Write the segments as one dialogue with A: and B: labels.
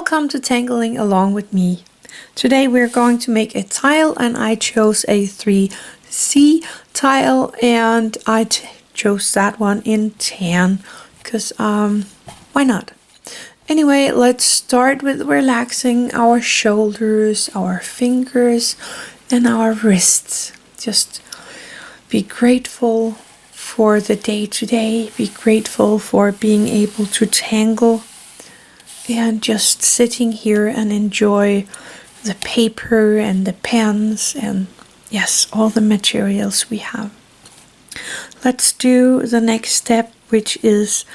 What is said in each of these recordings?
A: Welcome to Tangling Along with me. Today we're going to make a tile, and I chose a 3C tile, and I chose that one in tan because why not? Anyway, let's start with relaxing our shoulders, our fingers and our wrists. Just be grateful for the day today. Be grateful for being able to tangle and just sitting here and enjoy the paper and the pens and yes, all the materials we have. Let's do the next step, which is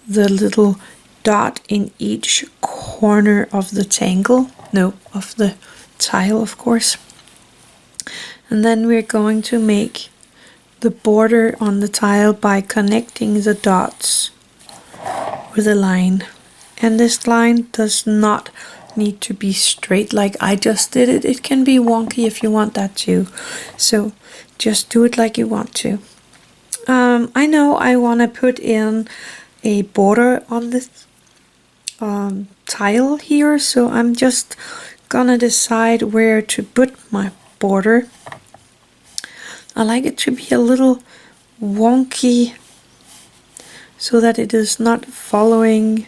A: the little dot in each corner of the of the tile, of course. And then we're going to make the border on the tile by connecting the dots with a line. And this line does not need to be straight like I just did it. It can be wonky if you want that too. So just do it like you want to. I know I want to put in a border on this tile here, so I'm just gonna decide where to put my border. I like it to be a little wonky so that it is not following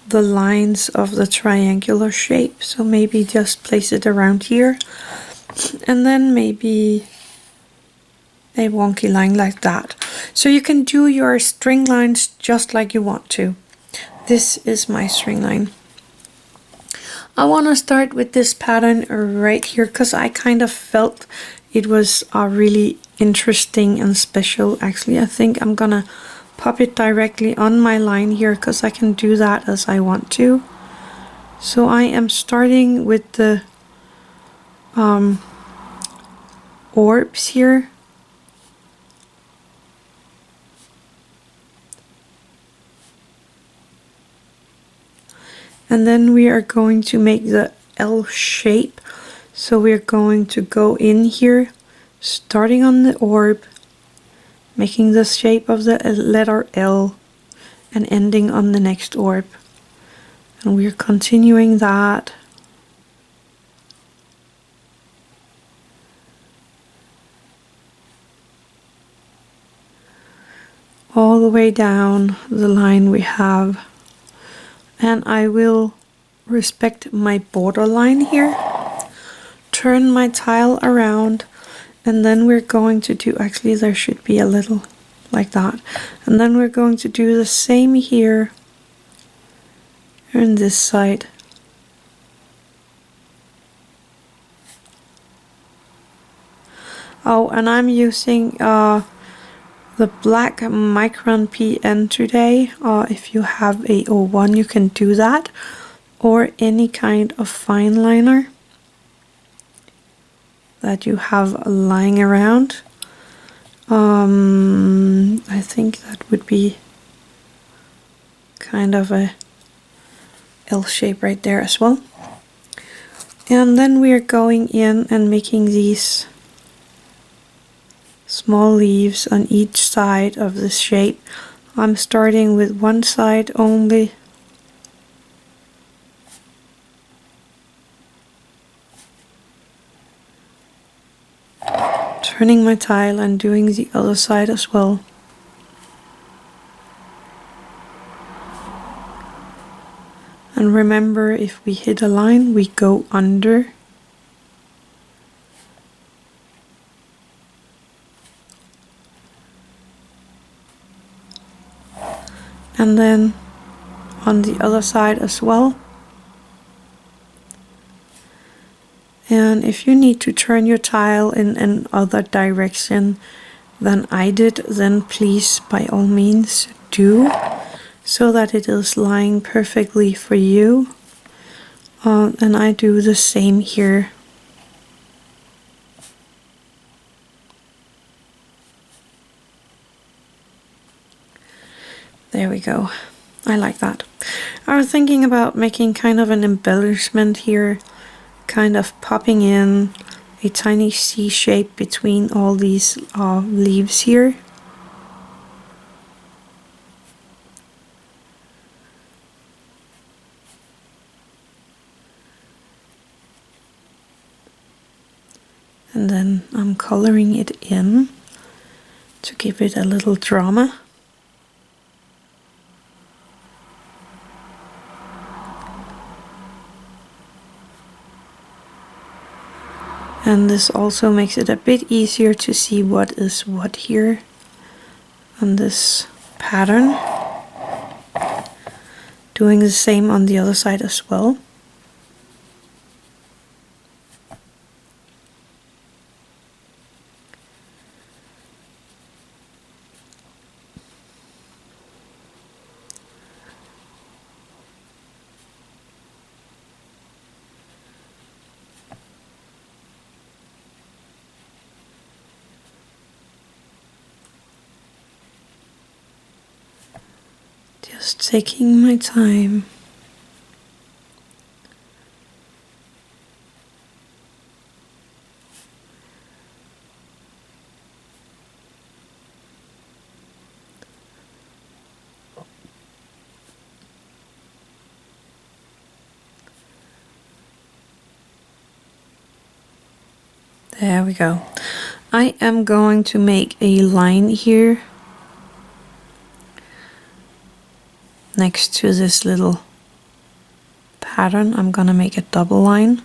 A: the lines of the triangular shape. So maybe just place it around here and then maybe a wonky line like that. So you can do your string lines just like you want to. This is my string line. I want to start with this pattern right here because I kind of felt it was really interesting and special. Actually, I think I'm gonna pop it directly on my line here because I can do that as I want to. So I am starting with the orbs here. And then we are going to make the L shape. So we're going to go in here, starting on the orb, making the shape of the letter L and ending on the next orb. And we're continuing that. All the way down the line we have. And I will respect my border line here. Turn my tile around. And then we're going to do, actually there should be a little like that. And then we're going to do the same here on this side. Oh, and I'm using the black Micron PN today. If you have a O1 you can do that, or any kind of fine liner that you have lying around. I think that would be kind of a L shape right there as well. And then we are going in and making these small leaves on each side of this shape. I'm starting with one side only. Turning my tile and doing the other side as well. And remember, if we hit a line, we go under. And then on the other side as well. And if you need to turn your tile in another direction than I did, then please by all means do, so that it is lying perfectly for you. And I do the same here. There we go. I like that. I was thinking about making kind of an embellishment here, kind of popping in a tiny C shape between all these leaves here. And then I'm coloring it in to give it a little drama. And this also makes it a bit easier to see what is what here on this pattern. Doing the same on the other side as well. Just taking my time. There we go. I am going to make a line here next to this little pattern. I'm gonna make a double line,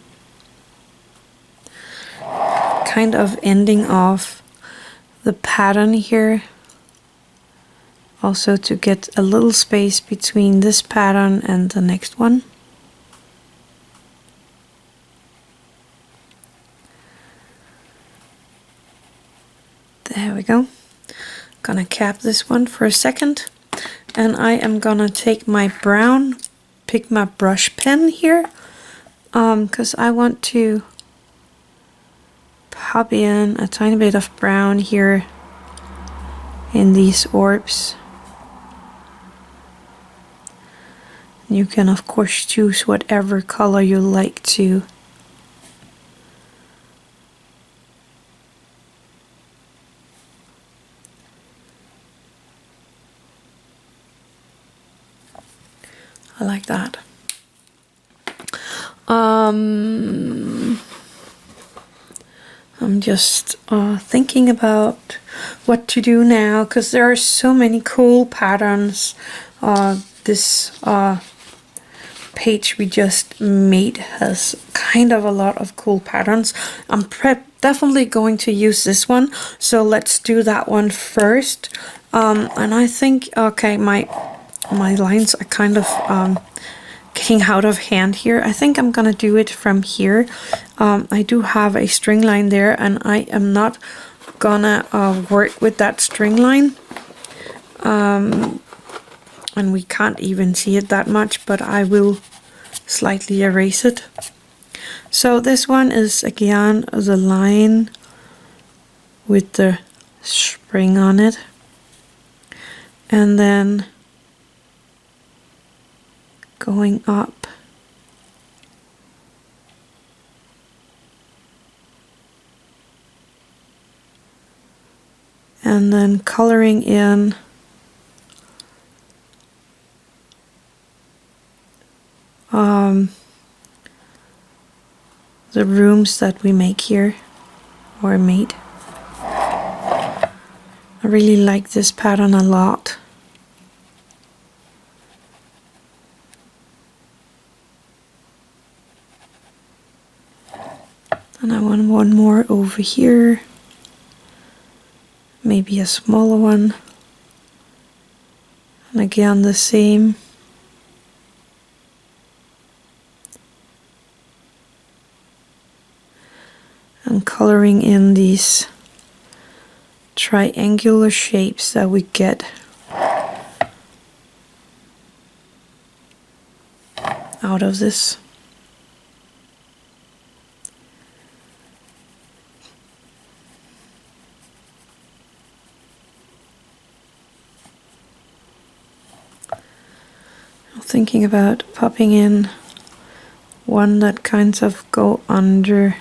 A: kind of ending off the pattern here, also to get a little space between this pattern and the next one. There we go. Gonna cap this one for a second, and I am gonna take my brown, pick my brush pen here, because I want to pop in a tiny bit of brown here in these orbs. You can of course choose whatever color you like to. I like that. I'm just thinking about what to do now, because there are so many cool patterns. This page we just made has kind of a lot of cool patterns. I'm definitely going to use this one, so let's do that one first. And I think, okay, my lines are kind of getting out of hand here. I think I'm gonna do it from here. I do have a string line there, and I am not gonna work with that string line. And we can't even see it that much, but I will slightly erase it. So this one is again the line with the spring on it, and then going up and then coloring in the rooms that we make here, or made. I really like this pattern a lot. And I want one more over here, maybe a smaller one, and again the same. And coloring in these triangular shapes that we get out of this. I'm thinking about popping in one that kind of go under.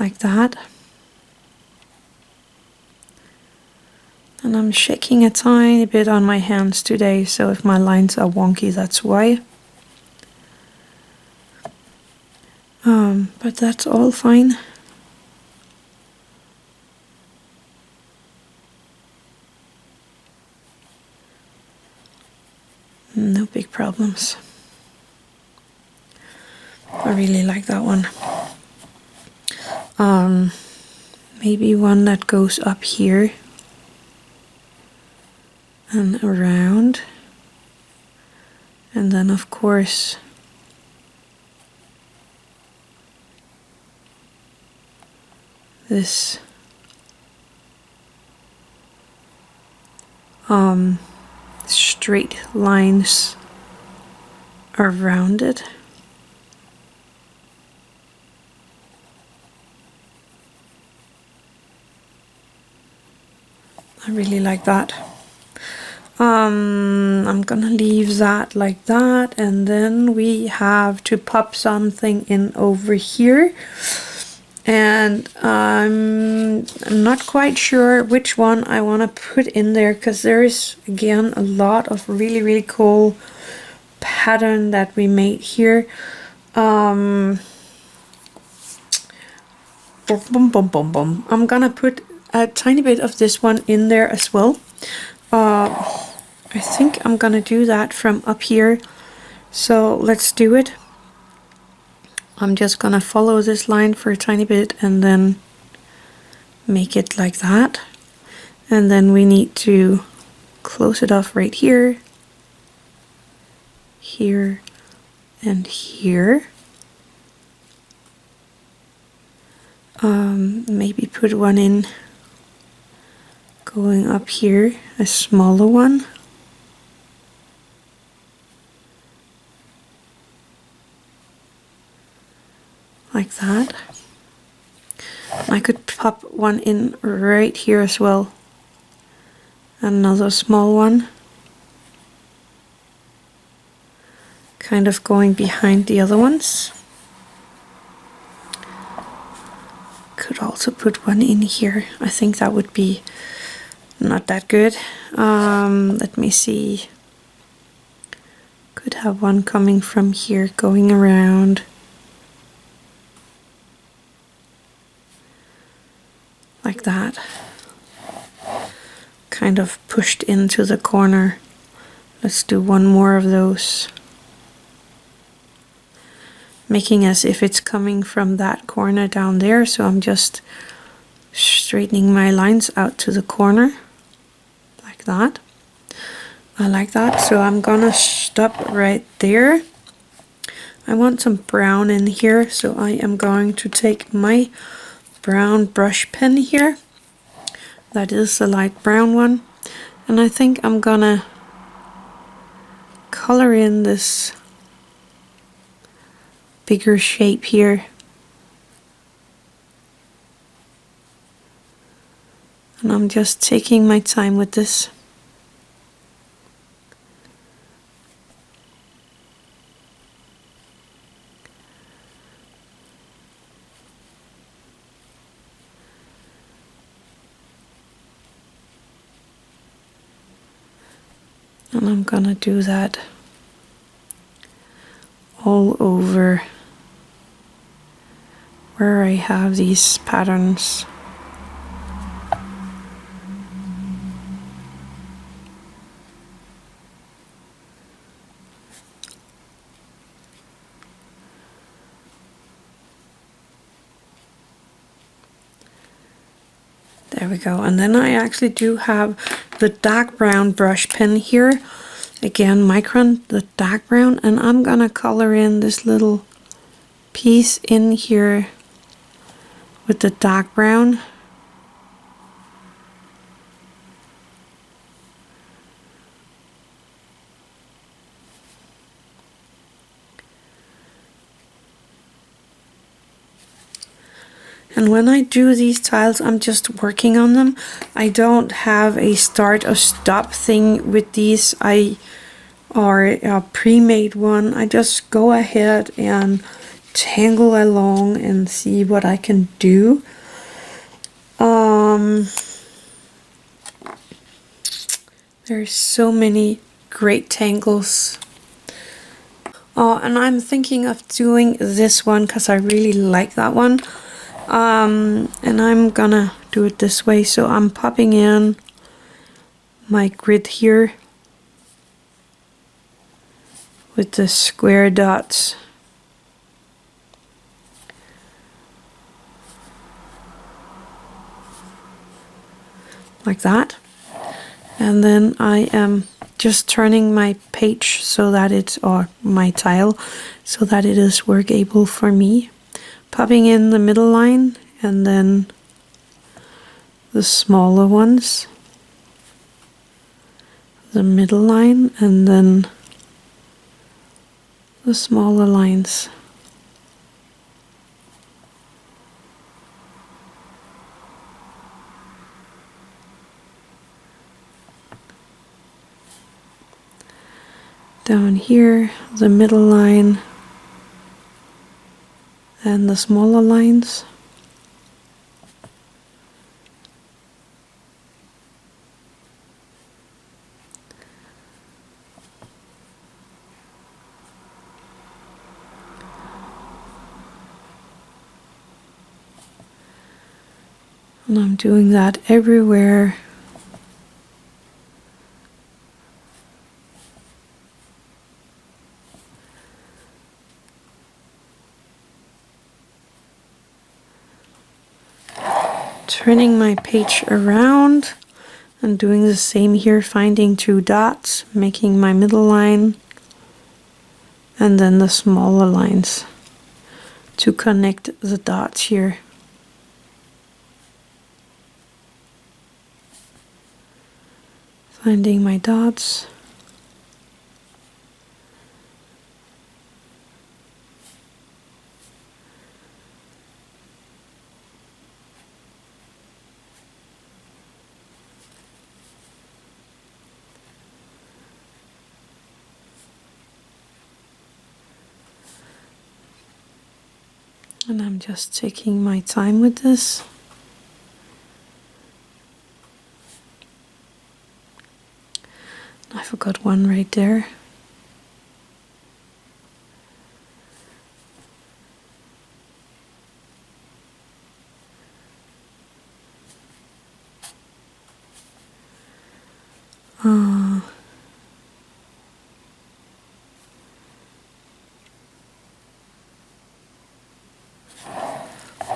A: like that. And I'm shaking a tiny bit on my hands today, so if my lines are wonky, that's why. But that's all fine. No big problems. I really like that one. Maybe one that goes up here and around, and then of course this straight lines around it. I really like that. I'm gonna leave that like that, and then we have to pop something in over here, and I'm not quite sure which one I want to put in there, because there is again a lot of really cool pattern that we made here. I'm gonna put a tiny bit of this one in there as well. I think I'm gonna do that from up here, so let's do it. I'm just gonna follow this line for a tiny bit and then make it like that, and then we need to close it off right here, here, and here. Maybe put one in going up here, a smaller one. Like that. I could pop one in right here as well. Another small one. Kind of going behind the other ones. Could also put one in here. I think that would be not that good. Let me see. Could have one coming from here going around. Like that. Kind of pushed into the corner. Let's do one more of those. Making as if it's coming from that corner down there, so I'm just straightening my lines out to the corner. Like that. I like that, so I'm gonna stop right there. I want some brown in here, so I am going to take my brown brush pen here. That is the light brown one, and I think I'm gonna color in this bigger shape here, and I'm just taking my time with this. And I'm gonna do that all over where I have these patterns. There we go. And then I actually do have the dark brown brush pen here. Again, Micron, the dark brown, and I'm gonna color in this little piece in here with the dark brown. And when I do these tiles, I'm just working on them. I don't have a start or stop thing with these. Or a pre-made one. I just go ahead and tangle along and see what I can do. There's so many great tangles. And I'm thinking of doing this one because I really like that one. And I'm gonna do it this way. So I'm popping in my grid here with the square dots. Like that. And then I am just turning my page so that it's, or my tile, so that it is workable for me. Popping in the middle line and then the smaller ones. The middle line and then the smaller lines. Down here, the middle line and the smaller lines. And I'm doing that everywhere. Turning my page around and doing the same here, finding 2 dots, making my middle line and then the smaller lines to connect the dots here. Finding my dots. And I'm just taking my time with this. I forgot one right there.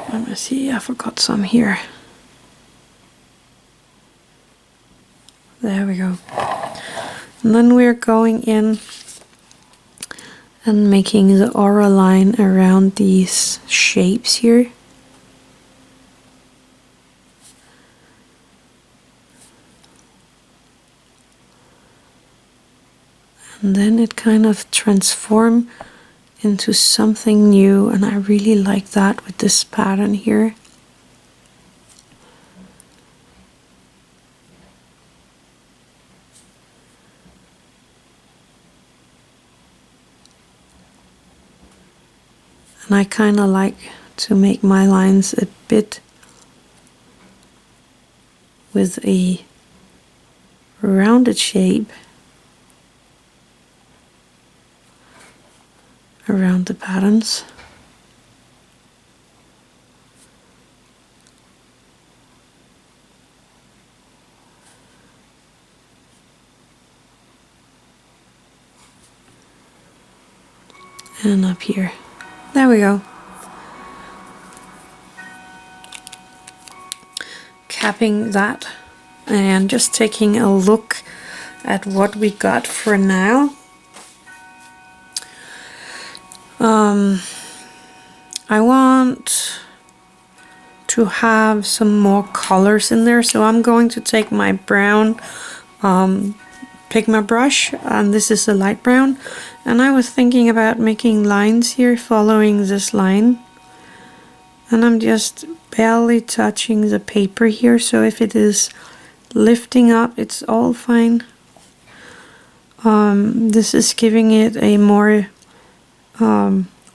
A: Let me see, I forgot some here. There we go. And then we're going in and making the aura line around these shapes here. And then it kind of transforms into something new, and I really like that with this pattern here. And I kind of like to make my lines a bit with a rounded shape around the patterns. And up here. There we go. Capping that and just taking a look at what we got for now. I want to have some more colors in there, so I'm going to take my brown pigment brush, and this is a light brown, and I was thinking about making lines here following this line, and I'm just barely touching the paper here, so if it is lifting up, it's all fine. This is giving it a more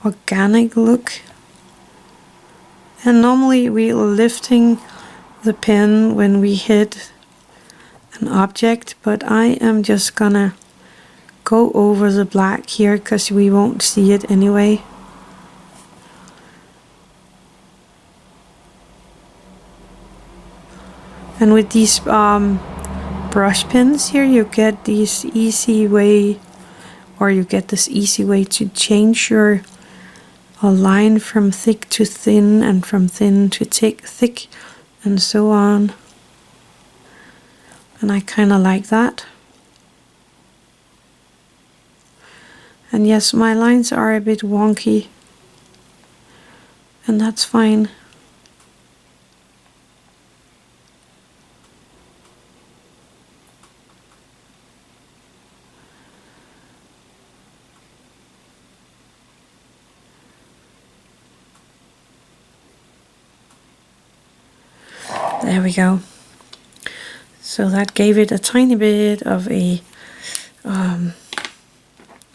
A: organic look. And normally we're lifting the pen when we hit an object, but I am just gonna go over the black here because we won't see it anyway. And with these brush pens here, you get this easy way, or you get this easy way to change your line from thick to thin and from thin to thick and so on. And I kind of like that. And yes, my lines are a bit wonky, and that's fine. There we go. So that gave it a tiny bit of a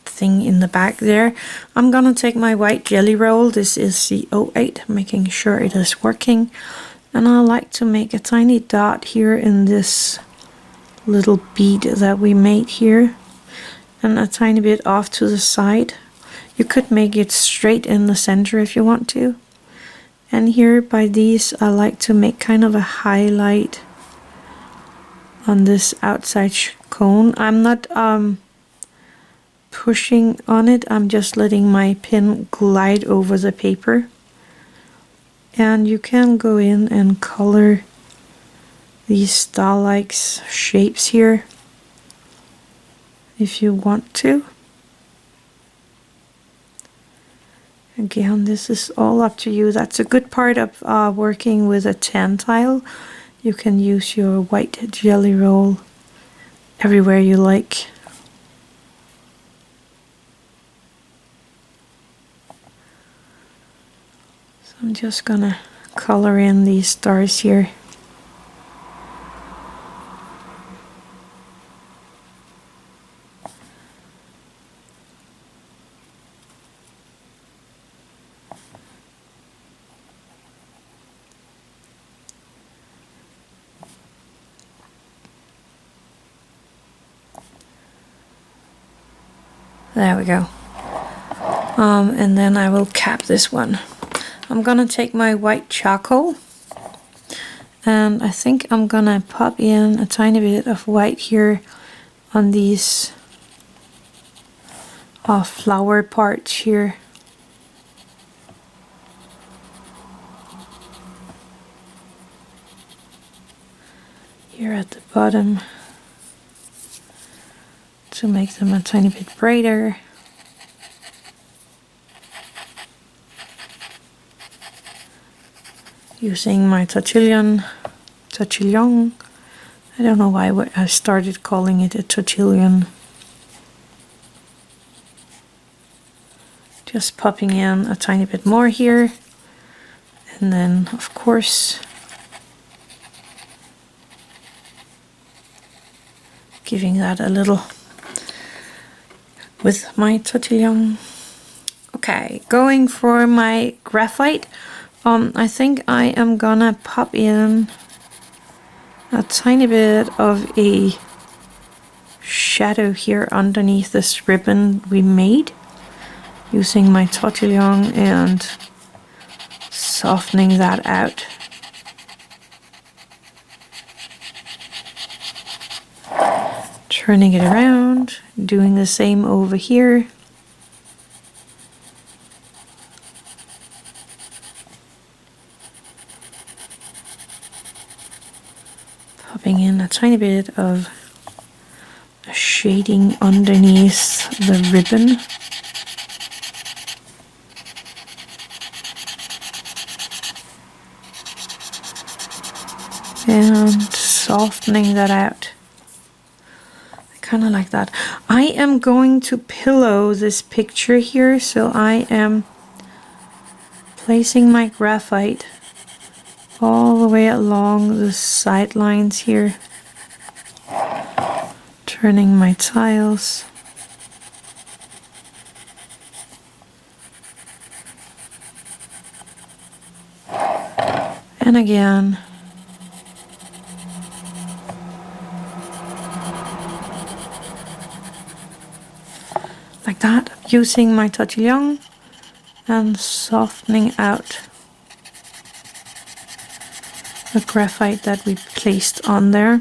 A: thing in the back there. I'm gonna take my white jelly roll. This is the 08, making sure it is working. And I like to make a tiny dot here in this little bead that we made here. And a tiny bit off to the side. You could make it straight in the center if you want to. And here by these, I like to make kind of a highlight on this outside cone. I'm not pushing on it, I'm just letting my pen glide over the paper. And you can go in and color these star-like shapes here if you want to. Again, this is all up to you. That's a good part of working with a tan tile. You can use your white jelly roll everywhere you like. So I'm just gonna color in these stars here. There we go. And then I will cap this one. I'm gonna take my white charcoal, and I think I'm gonna pop in a tiny bit of white here on these flower parts here. Here at the bottom, to make them a tiny bit brighter. Using my Tortillion. I don't know why I started calling it a Tortillion. Just popping in a tiny bit more here. And then, of course, giving that a little with my Tortillion. Okay, going for my graphite. I think I am gonna pop in a tiny bit of a shadow here underneath this ribbon we made, using my Tortillion and softening that out. Turning it around, doing the same over here. Popping in a tiny bit of shading underneath the ribbon. And softening that out. Kind of like that. I am going to pillow this picture here, so I am placing my graphite all the way along the sidelines here, turning my tiles. and again. Like that, using my Tortillion and softening out the graphite that we placed on there.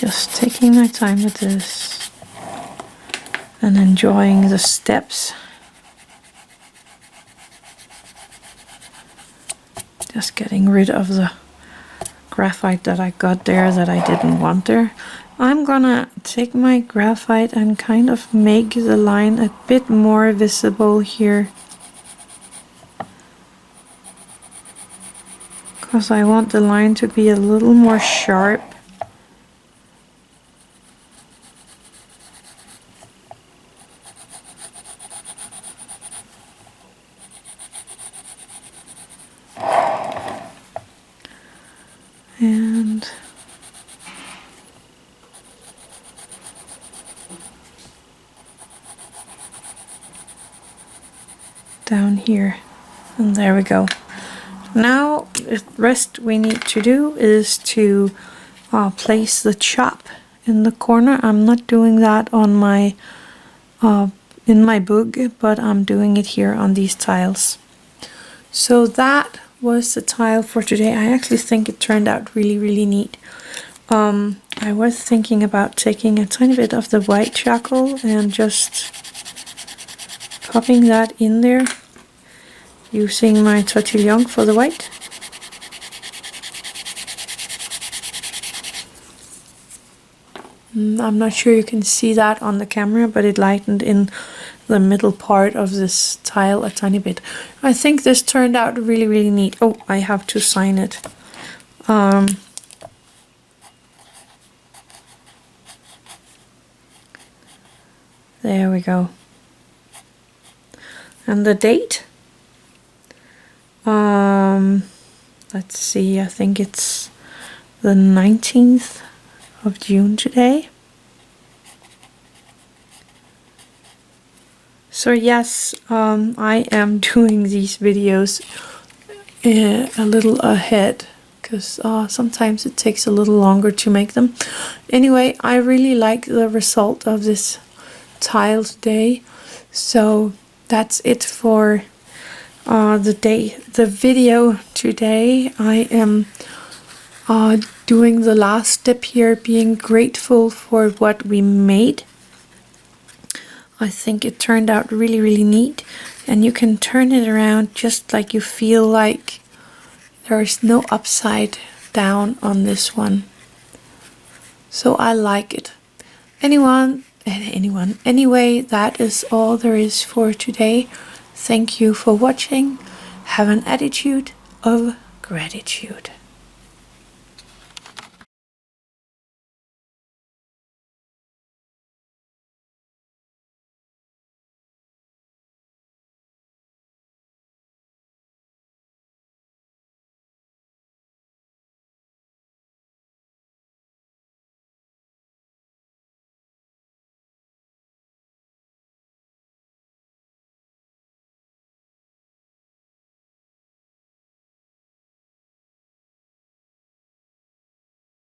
A: Just taking my time with this and enjoying the steps. Just getting rid of the graphite that I got there that I didn't want there. I'm gonna take my graphite and kind of make the line a bit more visible here, because I want the line to be a little more sharp. And down here, and there we go. Now the rest we need to do is to place the chop in the corner. I'm not doing that on my in my book, but I'm doing it here on these tiles. So that was the tile for today. I actually think it turned out really neat. I was thinking about taking a tiny bit of the white charcoal and just popping that in there, using my Tortillion for the white. I'm not sure you can see that on the camera, but it lightened in the middle part of this tile a tiny bit. I think this turned out really neat. Oh, I have to sign it. There we go. And the date? Let's see, I think it's the 19th of June today. So yes, I am doing these videos a little ahead, because sometimes it takes a little longer to make them. Anyway, I really like the result of this tile today. So that's it for the video today. I am doing the last step here, being grateful for what we made. I think it turned out really neat, and you can turn it around just like you feel like there's no upside down on this one. So I like it. Anyway, that is all there is for today. Thank you for watching. Have an attitude of gratitude.